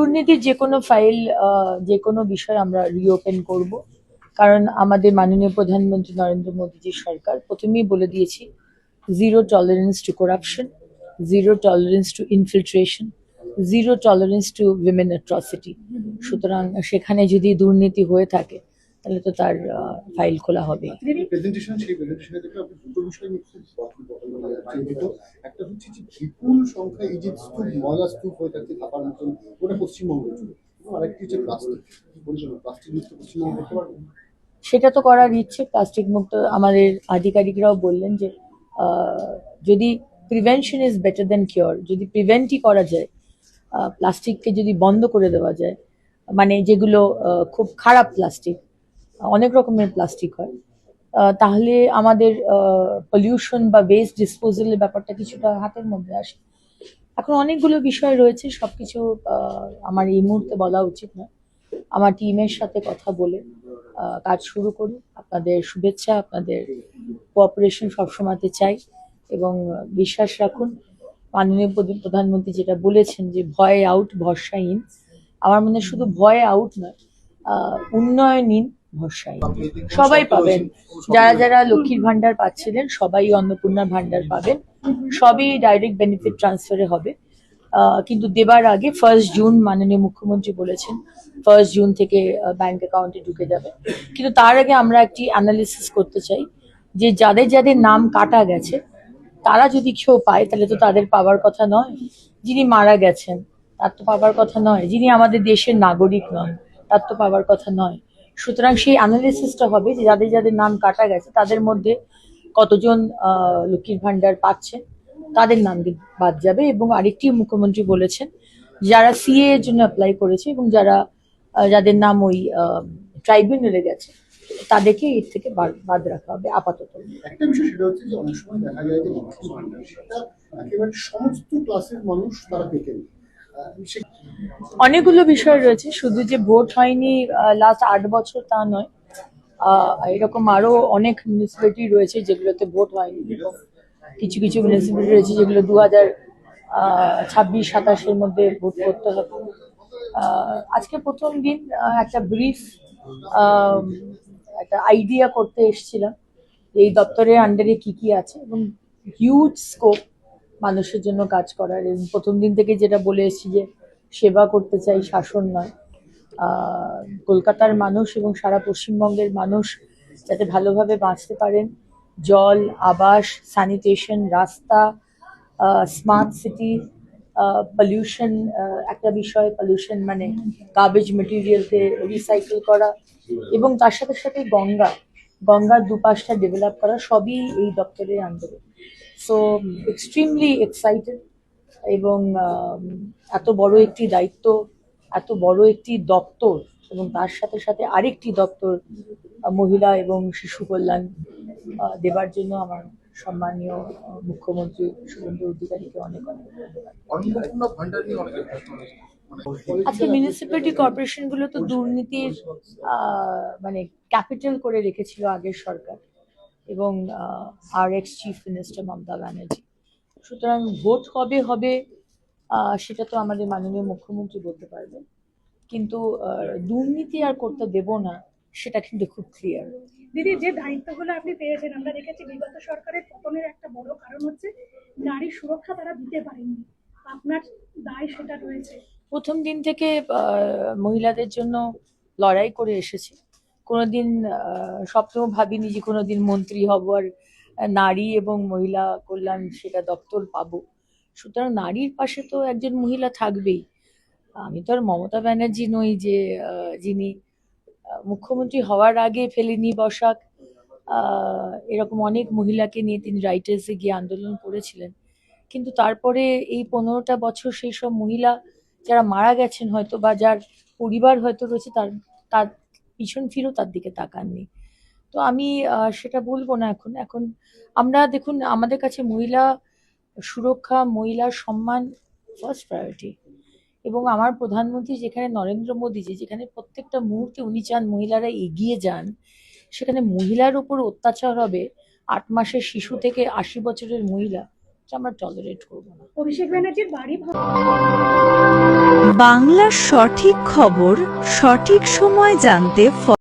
দুর্নীতির যে কোনো ফাইল যে কোনো বিষয় আমরা রিওপেন করব, কারণ আমাদের মাননীয় প্রধানমন্ত্রী নরেন্দ্র মোদীজির সরকার প্রথমেই বলে দিয়েছি zero tolerance two corruption, zero tolerance two infiltration, zero tolerance two women atrocity. সুতরাং সেখানে যদি দুর্নীতি হয়ে থাকে তাহলে তো তার ফাইল খোলা হবে। একটা হচ্ছে যে বিপুল সংখ্যায় এই যে স্তূপ, ময়লা স্তূপ হয়ে থাকছে থাকার মতন, ওটা পশ্চিমবঙ্গ জুড়ে, আরেকটি হচ্ছে প্লাস্টিক। প্লাস্টিক মুক্ত পশ্চিমবঙ্গ করতে পারবো? সেটা তো করার ইচ্ছে, প্লাস্টিক মুক্ত। আমাদের আধিকারিকরাও বললেন যে যদি prevention is better then cure, যদি প্রিভেন্টই করা যায়, প্লাস্টিককে যদি বন্ধ করে দেওয়া যায়, মানে যেগুলো খুব খারাপ প্লাস্টিক, অনেক রকমের প্লাস্টিক হয়, তাহলে আমাদের পলিউশন বা ওয়েস্ট ডিসপোজালের ব্যাপারটা কিছুটা হাতের মধ্যে আসে। এখন অনেকগুলো বিষয় রয়েছে, সবকিছু আমার এই মুহূর্তে বলা উচিত না। আমার টিমের সাথে কথা বলে কাজ শুরু করি। আপনাদের শুভেচ্ছা, আপনাদের কোঅপারেশন সবসময়তে চাই, এবং বিশ্বাস রাখুন মাননীয় প্রধানমন্ত্রী যেটা বলেছেন যে ভয় আউট ভরসা ইন, আমার মনে হয় শুধু ভয় আউট নয়, উন্নয়ন ইন ভরসা ইন। সবাই পাবেন, যারা যারা লক্ষ্মীর ভান্ডার পাচ্ছিলেন সবাই অন্নপূর্ণা ভান্ডার পাবেন, সবই ডাইরেক্ট বেনিফিট ট্রান্সফারে হবে। কিন্তু দেবার আগে 1 জুন মাননীয় মুখ্যমন্ত্রী বলেছেন 1 জুন থেকে ব্যাংক অ্যাকাউন্টে ঢুকে যাবে। কিন্তু তার আগে আমরা একটি অ্যানালিসিস করতে চাই যে যাদের যাদের নাম কাটা গেছে তারা যদি কেউ পায় তাহলে তো তাদের পাওয়ার কথা নয়, যিনি মারা গেছেন তার তো পাওয়ার কথা নয়, যিনি আমাদের দেশের নাগরিক নন তার তো পাওয়ার কথা নয়। সুতরাং সেই অ্যানালিসিসটা হবে যে যাদের যাদের নাম কাটা গেছে তাদের মধ্যে কতজন লক্ষ্মীর ভান্ডার পাচ্ছেন, তাদের নাম বাদ যাবে। এবং আরেকটি মুখ্যমন্ত্রী বলেছেন যারা সিএ এর জন্য অ্যাপ্লাই করেছে এবং যাদের নাম ওই ট্রাইব্যুনালে গেছে তাদেরকে এর থেকে বাদ রাখা হবে আপাতত। একটা বিষয় সেটা হচ্ছে যে অনেক সময় দেখা যায় যে লক্ষ্মীর ভান্ডার সেটা একেবারে সমস্ত ক্লাসের মানুষ তারা পেতেন। অনেকগুলো বিষয় রয়েছে, শুধু যে ভোট হয়নি লাস্ট 8 বছর তা নয়, এরকম আরো অনেক মিউনিসিপ্যালিটি রয়েছে যেগুলোতে ভোট হয়নি, এবং কিছু কিছু মিউনিসিপ্যালিটি রয়েছে যেগুলো 2026-27-এর মধ্যে ভোট করতে হবে। আজকে প্রথম দিন একটা ব্রিফ একটা আইডিয়া করতে এসেছিলাম এই দপ্তরের আন্ডারে কি কি আছে, এবং হিউজ স্কোপ মানুষের জন্য কাজ করার। এবং প্রথম দিন থেকে যেটা বলে এসেছি যে সেবা করতে চাই, শাসন নয়। কলকাতার মানুষ এবং সারা পশ্চিমবঙ্গের মানুষ যাতে ভালোভাবে বাঁচতে পারেন, জল, আবাস, স্যানিটেশন, রাস্তা, স্মার্ট সিটি, পলিউশন একটা বিষয়, পলিউশন মানে গার্বেজ মেটেরিয়ালকে রিসাইকেল করা, এবং তার সাথে সাথে গঙ্গার দুপাশটা ডেভেলপ করা, সবই এই দপ্তরের আন্ডারে। সো এক্সট্রিমলি এক্সাইটেড, এবং এত বড় একটি দায়িত্ব, এত বড় একটি দপ্তর, এবং তার সাথে সাথে আরেকটি দপ্তর মহিলা এবং শিশু কল্যাণ দেবার জন্য আমার সম্মানীয় মুখ্যমন্ত্রী শুভেন্দু অধিকারীকে অনেক অনেক ধন্যবাদ। আজকে মিউনিসিপ্যালিটি কর্পোরেশন গুলো তো দুর্নীতির মানে ক্যাপিটাল করে রেখেছিল আগের সরকার এবং আর ex chief minister Mamata Banerjee. সুতরাং ভোট কবে হবে সেটা তো আমাদের মাননীয় মুখ্যমন্ত্রী বলতে পারবেন, কিন্তু দুর্নীতি আর করতে দেব না সেটা কিন্তু খুব ক্লিয়ার। দিদি, যে দায়িত্বগুলো আপনি পেয়েছেন, আমরা দেখেছি বিগত সরকারের পতনের একটা বড় কারণ হচ্ছে নারী সুরক্ষা তারা দিতে পারেনি, আপনার দায় সেটা রয়েছে। প্রথম দিন থেকে মহিলাদের জন্য লড়াই করে এসেছি। কোনোদিন স্বপ্নেও ভাবিনি যে কোনোদিন মন্ত্রী হব আর নারী এবং মহিলা কল্যাণ সেটা দপ্তর পাবো। সুতরাং নারীর পাশে তো একজন মহিলা থাকবেই। আমি তো আর মমতা ব্যানার্জি নই যে যিনি মুখ্যমন্ত্রী হওয়ার আগে ফেলেনি বসাক, এরকম অনেক মহিলাকে নিয়ে তিনি রাইটার্সে গিয়ে আন্দোলন করেছিলেন। কিন্তু তারপরে এই 15টা বছর সেই সব মহিলা যারা মারা গেছেন হয়তো, বা যার পরিবার হয়তো রয়েছে, তার পিছন ফিরেও তার দিকে তাকাননি। তো আমি সেটা বলবো না এখন। এখন আমরা দেখুন, আমাদের কাছে মহিলা সুরক্ষা, মহিলার সম্মান ফার্স্ট প্রায়োরিটি। এবং আমার প্রধানমন্ত্রী যেখানে নরেন্দ্র মোদীজি, যেখানে প্রত্যেকটা মুহূর্তে উনি চান মহিলারা এগিয়ে যান, সেখানে মহিলার উপর অত্যাচার হবে 8 মাসের শিশু থেকে 80 বছরের মহিলা, এটা আমরা টলারেট করবো না। অভিষেক ব্যানার্জির বাড়ি বাংলার সঠিক খবর সঠিক সময় জানতে